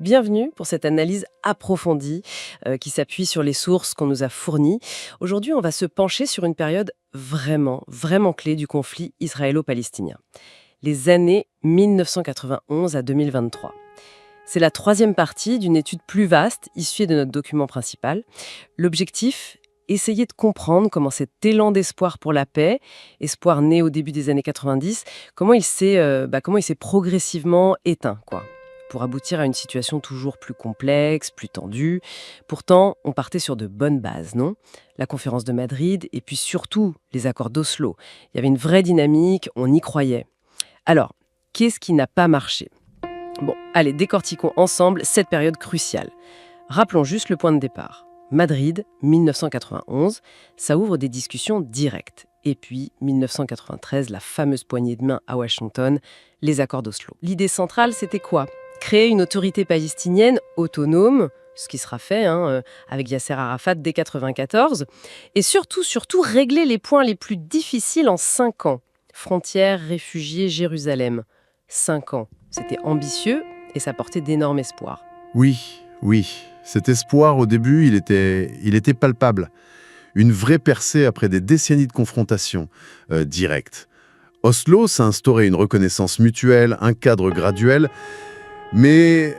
Bienvenue pour cette analyse approfondie qui s'appuie sur les sources qu'on nous a fournies. Aujourd'hui, on va se pencher sur une période vraiment clé du conflit israélo-palestinien. Les années 1991 à 2023. C'est la troisième partie d'une étude plus vaste issue de notre document principal. L'objectif, essayer de comprendre comment cet élan d'espoir pour la paix, espoir né au début des années 90, comment il s'est progressivement éteint, pour aboutir à une situation toujours plus complexe, plus tendue. Pourtant, on partait sur de bonnes bases, non ? La conférence de Madrid et puis surtout les accords d'Oslo. Il y avait une vraie dynamique, on y croyait. Alors, qu'est-ce qui n'a pas marché ? Bon, allez, décortiquons ensemble cette période cruciale. Rappelons juste le point de départ. Madrid, 1991, ça ouvre des discussions directes. Et puis, 1993, la fameuse poignée de main à Washington, les accords d'Oslo. L'idée centrale, c'était quoi ? Créer une autorité palestinienne autonome, ce qui sera fait avec Yasser Arafat dès 1994, et surtout régler les points les plus difficiles en 5 ans. Frontières, réfugiés, Jérusalem. 5 ans. C'était ambitieux et ça portait d'énormes espoirs. Oui. Cet espoir, au début, il était palpable. Une vraie percée après des décennies de confrontation directe. Oslo, ça instaurait une reconnaissance mutuelle, un cadre graduel, mais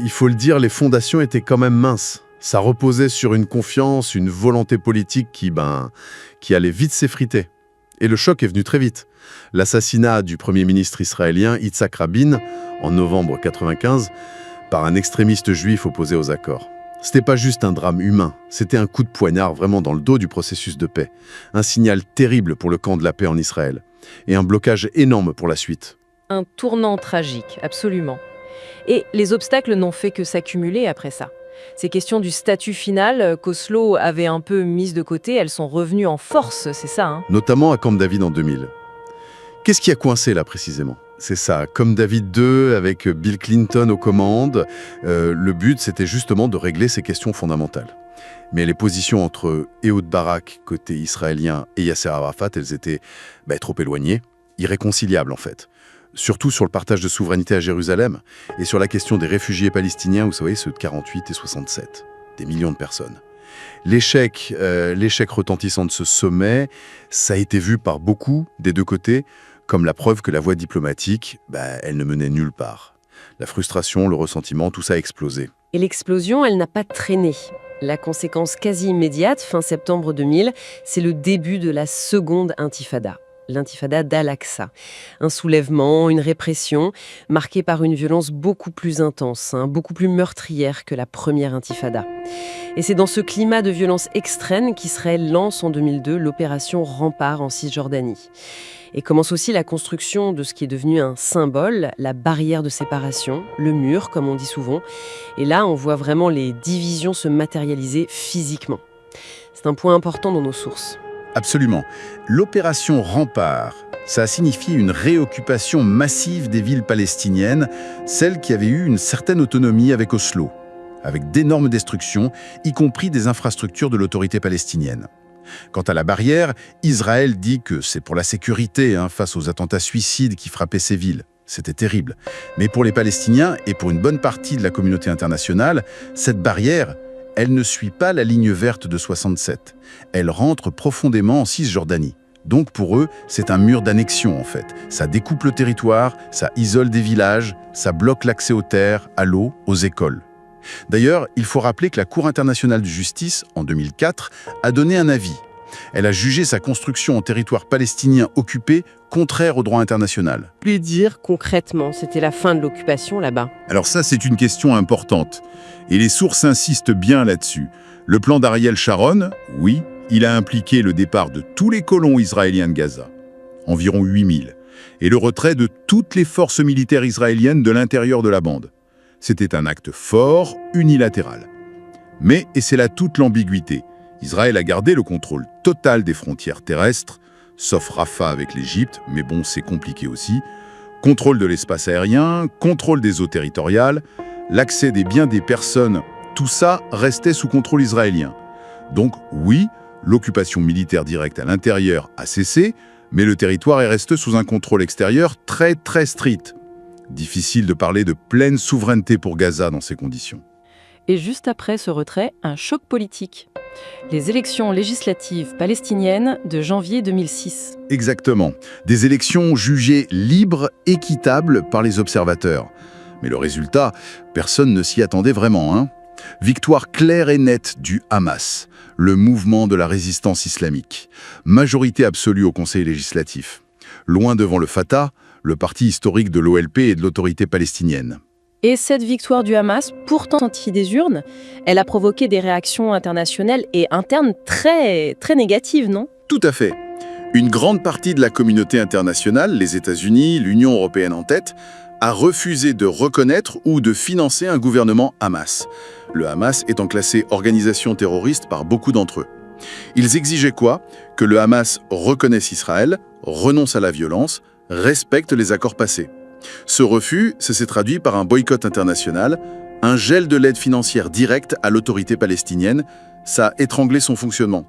il faut le dire, les fondations étaient quand même minces. Ça reposait sur une confiance, une volonté politique qui allait vite s'effriter. Et le choc est venu très vite. L'assassinat du Premier ministre israélien Yitzhak Rabin, en novembre 1995, par un extrémiste juif opposé aux accords. C'était pas juste un drame humain, c'était un coup de poignard vraiment dans le dos du processus de paix. Un signal terrible pour le camp de la paix en Israël. Et un blocage énorme pour la suite. Un tournant tragique, absolument. Et les obstacles n'ont fait que s'accumuler après ça. Ces questions du statut final qu'Oslo avait un peu mises de côté, elles sont revenues en force, c'est ça, Notamment à Camp David en 2000. Qu'est-ce qui a coincé là précisément ? C'est ça, Camp David II avec Bill Clinton aux commandes. Le but, c'était justement de régler ces questions fondamentales. Mais les positions entre Ehud Barak, côté israélien, et Yasser Arafat, elles étaient trop éloignées, irréconciliables en fait. Surtout sur le partage de souveraineté à Jérusalem et sur la question des réfugiés palestiniens, vous savez, ceux de 48 et 67, des millions de personnes. L'échec retentissant de ce sommet, ça a été vu par beaucoup des deux côtés comme la preuve que la voie diplomatique, elle ne menait nulle part. La frustration, le ressentiment, tout ça a explosé. Et l'explosion, elle n'a pas traîné. La conséquence quasi immédiate, fin septembre 2000, c'est le début de la seconde intifada. L'intifada d'Al-Aqsa. Un soulèvement, une répression, marquée par une violence beaucoup plus intense, beaucoup plus meurtrière que la première intifada. Et c'est dans ce climat de violence extrême qu'Israël lance en 2002 l'opération Rempart en Cisjordanie. Et commence aussi la construction de ce qui est devenu un symbole, la barrière de séparation, le mur, comme on dit souvent. Et là, on voit vraiment les divisions se matérialiser physiquement. C'est un point important dans nos sources. Absolument. L'opération Rempart, ça a signifié une réoccupation massive des villes palestiniennes, celles qui avaient eu une certaine autonomie avec Oslo, avec d'énormes destructions, y compris des infrastructures de l'autorité palestinienne. Quant à la barrière, Israël dit que c'est pour la sécurité face aux attentats suicides qui frappaient ces villes. C'était terrible. Mais pour les Palestiniens et pour une bonne partie de la communauté internationale, cette barrière, elle ne suit pas la ligne verte de 67. Elle rentre profondément en Cisjordanie. Donc pour eux, c'est un mur d'annexion en fait. Ça découpe le territoire, ça isole des villages, ça bloque l'accès aux terres, à l'eau, aux écoles. D'ailleurs, il faut rappeler que la Cour internationale de justice, en 2004, a donné un avis. Elle a jugé sa construction en territoire palestinien occupé contraire au droit international. Plus dire concrètement, c'était la fin de l'occupation là-bas. Alors ça, c'est une question importante. Et les sources insistent bien là-dessus. Le plan d'Ariel Sharon, oui, il a impliqué le départ de tous les colons israéliens de Gaza, environ 8000, et le retrait de toutes les forces militaires israéliennes de l'intérieur de la bande. C'était un acte fort, unilatéral. Mais, et c'est là toute l'ambiguïté, Israël a gardé le contrôle total des frontières terrestres, sauf Rafah avec l'Égypte, mais bon, c'est compliqué aussi, contrôle de l'espace aérien, contrôle des eaux territoriales, l'accès des biens des personnes, tout ça restait sous contrôle israélien. Donc oui, l'occupation militaire directe à l'intérieur a cessé, mais le territoire est resté sous un contrôle extérieur très strict. Difficile de parler de pleine souveraineté pour Gaza dans ces conditions. Et juste après ce retrait, un choc politique. Les élections législatives palestiniennes de janvier 2006. Exactement. Des élections jugées libres, équitables par les observateurs. Mais le résultat, personne ne s'y attendait vraiment, hein. Victoire claire et nette du Hamas, le mouvement de la résistance islamique. Majorité absolue au Conseil législatif. Loin devant le Fatah, le parti historique de l'OLP et de l'autorité palestinienne. Et cette victoire du Hamas, pourtant sortie des urnes, elle a provoqué des réactions internationales et internes très négatives, non? Tout à fait. Une grande partie de la communauté internationale, les États-Unis, l'Union européenne en tête, a refusé de reconnaître ou de financer un gouvernement Hamas. Le Hamas étant classé organisation terroriste par beaucoup d'entre eux. Ils exigeaient quoi? Que le Hamas reconnaisse Israël, renonce à la violence, respecte les accords passés. Ce refus, ça s'est traduit par un boycott international, un gel de l'aide financière directe à l'autorité palestinienne. Ça a étranglé son fonctionnement.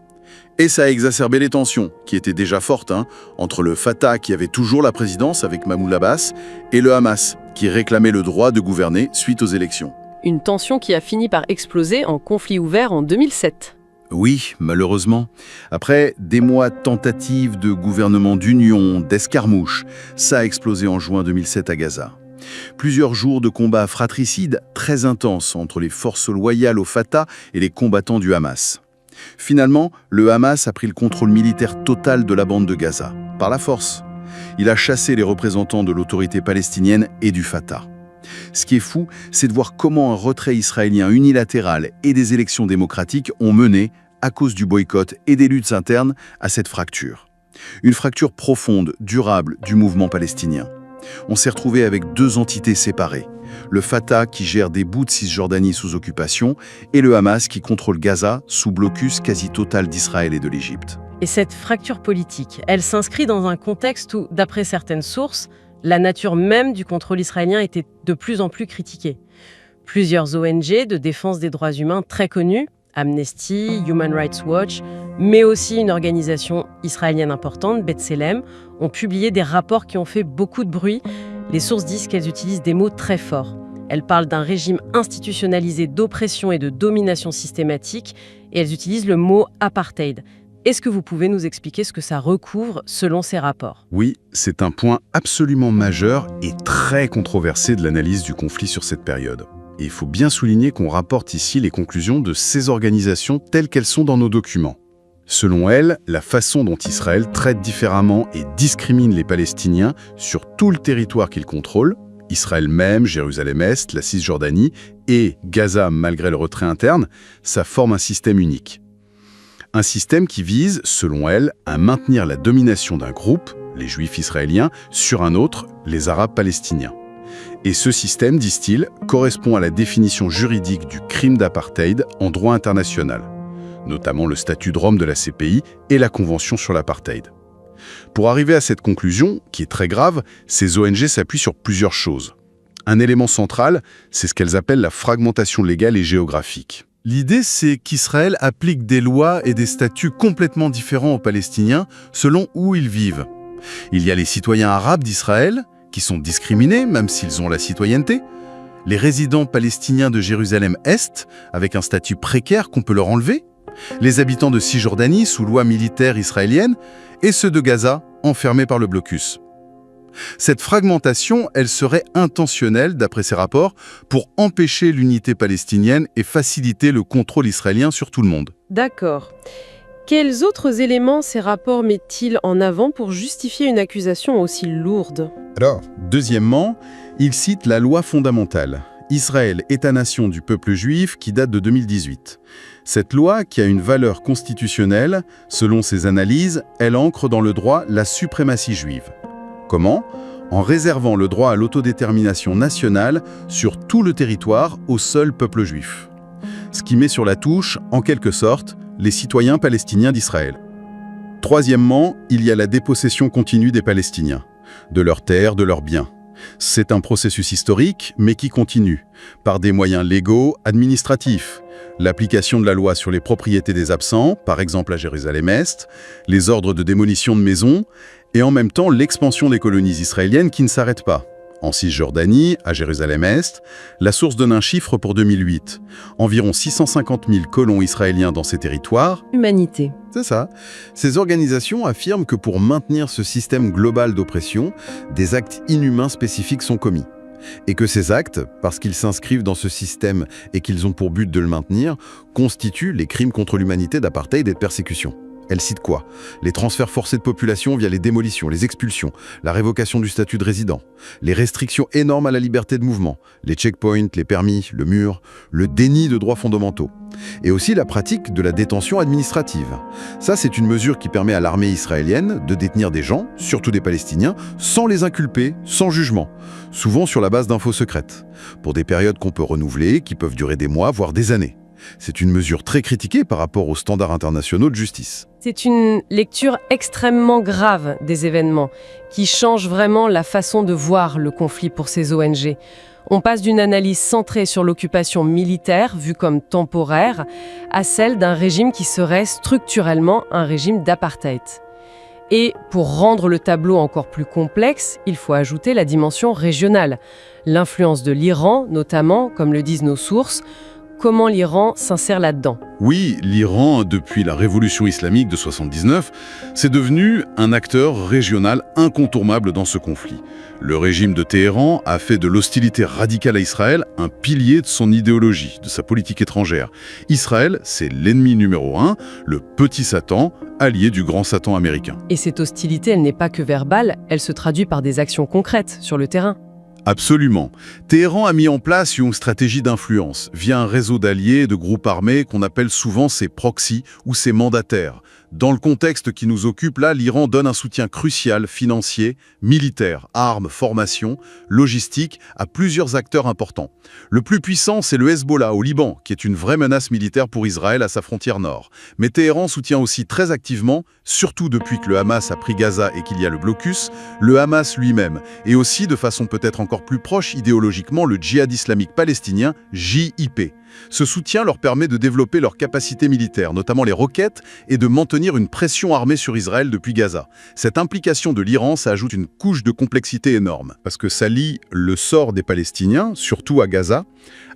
Et ça a exacerbé les tensions, qui étaient déjà fortes, entre le Fatah, qui avait toujours la présidence avec Mahmoud Abbas, et le Hamas, qui réclamait le droit de gouverner suite aux élections. Une tension qui a fini par exploser en conflit ouvert en 2007. Oui, malheureusement. Après des mois de tentatives de gouvernement d'union, d'escarmouches, ça a explosé en juin 2007 à Gaza. Plusieurs jours de combats fratricides très intenses entre les forces loyales au Fatah et les combattants du Hamas. Finalement, le Hamas a pris le contrôle militaire total de la bande de Gaza, par la force. Il a chassé les représentants de l'autorité palestinienne et du Fatah. Ce qui est fou, c'est de voir comment un retrait israélien unilatéral et des élections démocratiques ont mené, à cause du boycott et des luttes internes, à cette fracture. Une fracture profonde, durable du mouvement palestinien. On s'est retrouvé avec deux entités séparées. Le Fatah qui gère des bouts de Cisjordanie sous occupation et le Hamas qui contrôle Gaza sous blocus quasi total d'Israël et de l'Égypte. Et cette fracture politique, elle s'inscrit dans un contexte où, d'après certaines sources, la nature même du contrôle israélien était de plus en plus critiquée. Plusieurs ONG de défense des droits humains très connues, Amnesty, Human Rights Watch, mais aussi une organisation israélienne importante, B'Tselem, ont publié des rapports qui ont fait beaucoup de bruit. Les sources disent qu'elles utilisent des mots très forts. Elles parlent d'un régime institutionnalisé d'oppression et de domination systématique, et elles utilisent le mot apartheid. Est-ce que vous pouvez nous expliquer ce que ça recouvre selon ces rapports? Oui, c'est un point absolument majeur et très controversé de l'analyse du conflit sur cette période. Et il faut bien souligner qu'on rapporte ici les conclusions de ces organisations telles qu'elles sont dans nos documents. Selon elles, la façon dont Israël traite différemment et discrimine les Palestiniens sur tout le territoire qu'il contrôle, Israël même, Jérusalem-Est, la Cisjordanie et Gaza malgré le retrait interne, ça forme un système unique. Un système qui vise, selon elle, à maintenir la domination d'un groupe, les Juifs israéliens, sur un autre, les Arabes palestiniens. Et ce système, disent-ils, correspond à la définition juridique du crime d'apartheid en droit international, notamment le statut de Rome de la CPI et la Convention sur l'apartheid. Pour arriver à cette conclusion, qui est très grave, ces ONG s'appuient sur plusieurs choses. Un élément central, c'est ce qu'elles appellent la fragmentation légale et géographique. L'idée, c'est qu'Israël applique des lois et des statuts complètement différents aux Palestiniens selon où ils vivent. Il y a les citoyens arabes d'Israël, qui sont discriminés, même s'ils ont la citoyenneté. Les résidents palestiniens de Jérusalem-Est, avec un statut précaire qu'on peut leur enlever. Les habitants de Cisjordanie, sous loi militaire israélienne. Et ceux de Gaza, enfermés par le blocus. Cette fragmentation, elle serait intentionnelle, d'après ces rapports, pour empêcher l'unité palestinienne et faciliter le contrôle israélien sur tout le monde. D'accord. Quels autres éléments ces rapports mettent-ils en avant pour justifier une accusation aussi lourde? Alors, deuxièmement, il cite la loi fondamentale, Israël, État-nation du peuple juif, qui date de 2018. Cette loi, qui a une valeur constitutionnelle, selon ses analyses, elle ancre dans le droit la suprématie juive. Comment? En réservant le droit à l'autodétermination nationale sur tout le territoire au seul peuple juif. Ce qui met sur la touche, en quelque sorte, les citoyens palestiniens d'Israël. Troisièmement, il y a la dépossession continue des Palestiniens, de leurs terres, de leurs biens. C'est un processus historique, mais qui continue, par des moyens légaux, administratifs. L'application de la loi sur les propriétés des absents, par exemple à Jérusalem-Est, les ordres de démolition de maisons, et en même temps l'expansion des colonies israéliennes qui ne s'arrêtent pas. En Cisjordanie, à Jérusalem-Est, la source donne un chiffre pour 2008. Environ 650 000 colons israéliens dans ces territoires. Humanité. C'est ça. Ces organisations affirment que pour maintenir ce système global d'oppression, des actes inhumains spécifiques sont commis. Et que ces actes, parce qu'ils s'inscrivent dans ce système et qu'ils ont pour but de le maintenir, constituent les crimes contre l'humanité d'apartheid et de persécution. Elle cite quoi? Les transferts forcés de population via les démolitions, les expulsions, la révocation du statut de résident, les restrictions énormes à la liberté de mouvement, les checkpoints, les permis, le mur, le déni de droits fondamentaux. Et aussi la pratique de la détention administrative. Ça, c'est une mesure qui permet à l'armée israélienne de détenir des gens, surtout des Palestiniens, sans les inculper, sans jugement, souvent sur la base d'infos secrètes, pour des périodes qu'on peut renouveler, qui peuvent durer des mois, voire des années. C'est une mesure très critiquée par rapport aux standards internationaux de justice. C'est une lecture extrêmement grave des événements, qui change vraiment la façon de voir le conflit pour ces ONG. On passe d'une analyse centrée sur l'occupation militaire, vue comme temporaire, à celle d'un régime qui serait structurellement un régime d'apartheid. Et pour rendre le tableau encore plus complexe, il faut ajouter la dimension régionale. L'influence de l'Iran, notamment, comme le disent nos sources. Comment l'Iran s'insère là-dedans? Oui, l'Iran, depuis la révolution islamique de 79, c'est devenu un acteur régional incontournable dans ce conflit. Le régime de Téhéran a fait de l'hostilité radicale à Israël un pilier de son idéologie, de sa politique étrangère. Israël, c'est l'ennemi numéro 1, le petit Satan, allié du grand Satan américain. Et cette hostilité, elle n'est pas que verbale, elle se traduit par des actions concrètes sur le terrain. Absolument. Téhéran a mis en place une stratégie d'influence via un réseau d'alliés et de groupes armés qu'on appelle souvent ses proxys ou ses mandataires. Dans le contexte qui nous occupe là, l'Iran donne un soutien crucial, financier, militaire, armes, formation, logistique, à plusieurs acteurs importants. Le plus puissant, c'est le Hezbollah au Liban, qui est une vraie menace militaire pour Israël à sa frontière nord. Mais Téhéran soutient aussi très activement, surtout depuis que le Hamas a pris Gaza et qu'il y a le blocus, le Hamas lui-même, et aussi de façon peut-être encore plus proche idéologiquement le djihad islamique palestinien, JIP. Ce soutien leur permet de développer leurs capacités militaires, notamment les roquettes, et de maintenir une pression armée sur Israël depuis Gaza. Cette implication de l'Iran, ça ajoute une couche de complexité énorme, parce que ça lie le sort des Palestiniens, surtout à Gaza,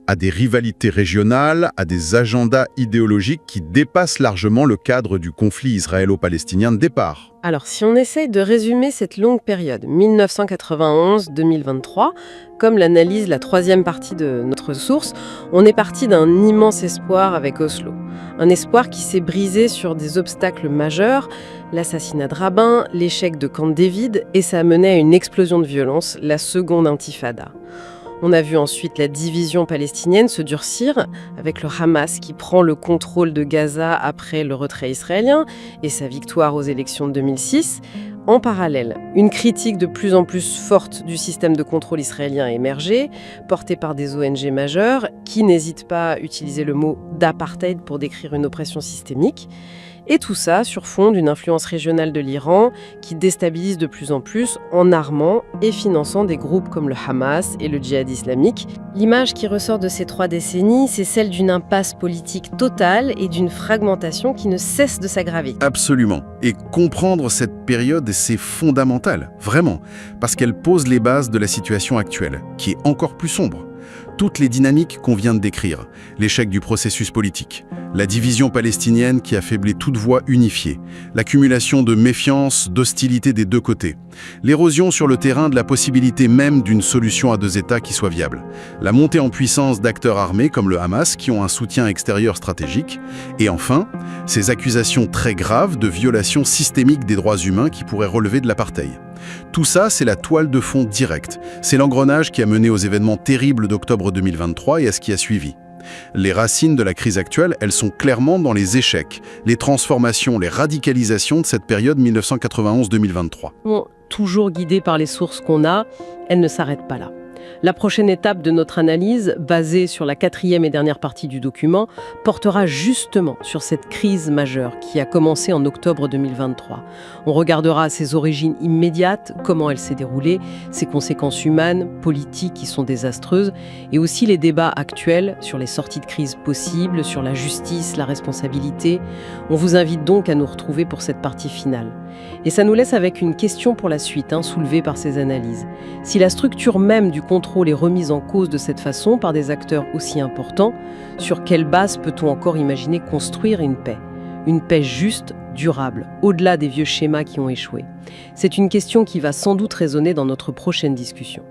à des rivalités régionales, à des agendas idéologiques qui dépassent largement le cadre du conflit israélo-palestinien de départ. Alors, si on essaye de résumer cette longue période, 1991-2023, comme l'analyse la troisième partie de notre source, on est parti d'un immense espoir avec Oslo. Un espoir qui s'est brisé sur des obstacles majeurs, l'assassinat de Rabin, l'échec de Camp David, et ça a mené à une explosion de violence, la seconde intifada. On a vu ensuite la division palestinienne se durcir avec le Hamas qui prend le contrôle de Gaza après le retrait israélien et sa victoire aux élections de 2006. En parallèle, une critique de plus en plus forte du système de contrôle israélien a émergé, portée par des ONG majeures qui n'hésitent pas à utiliser le mot d'apartheid pour décrire une oppression systémique. Et tout ça sur fond d'une influence régionale de l'Iran qui déstabilise de plus en plus en armant et finançant des groupes comme le Hamas et le djihad islamique. L'image qui ressort de ces 3 décennies, c'est celle d'une impasse politique totale et d'une fragmentation qui ne cesse de s'aggraver. Absolument. Et comprendre cette période, c'est fondamental, vraiment, parce qu'elle pose les bases de la situation actuelle, qui est encore plus sombre. Toutes les dynamiques qu'on vient de décrire, l'échec du processus politique, la division palestinienne qui affaiblit toute voix unifiée, l'accumulation de méfiance, d'hostilité des deux côtés, l'érosion sur le terrain de la possibilité même d'une solution à 2 États qui soit viable, la montée en puissance d'acteurs armés comme le Hamas qui ont un soutien extérieur stratégique, et enfin, ces accusations très graves de violation systémique des droits humains qui pourraient relever de l'apartheid. Tout ça, c'est la toile de fond directe. C'est l'engrenage qui a mené aux événements terribles d'octobre 2023 et à ce qui a suivi. Les racines de la crise actuelle, elles sont clairement dans les échecs, les transformations, les radicalisations de cette période 1991-2023. Bon, toujours guidée par les sources qu'on a, elle ne s'arrête pas là. La prochaine étape de notre analyse, basée sur la 4e et dernière partie du document, portera justement sur cette crise majeure qui a commencé en octobre 2023. On regardera ses origines immédiates, comment elle s'est déroulée, ses conséquences humaines, politiques qui sont désastreuses, et aussi les débats actuels sur les sorties de crise possibles, sur la justice, la responsabilité. On vous invite donc à nous retrouver pour cette partie finale. Et ça nous laisse avec une question pour la suite, soulevée par ces analyses. Si la structure même du contrôle est remise en cause de cette façon par des acteurs aussi importants, sur quelle base peut-on encore imaginer construire une paix? Une paix juste, durable, au-delà des vieux schémas qui ont échoué. C'est une question qui va sans doute résonner dans notre prochaine discussion.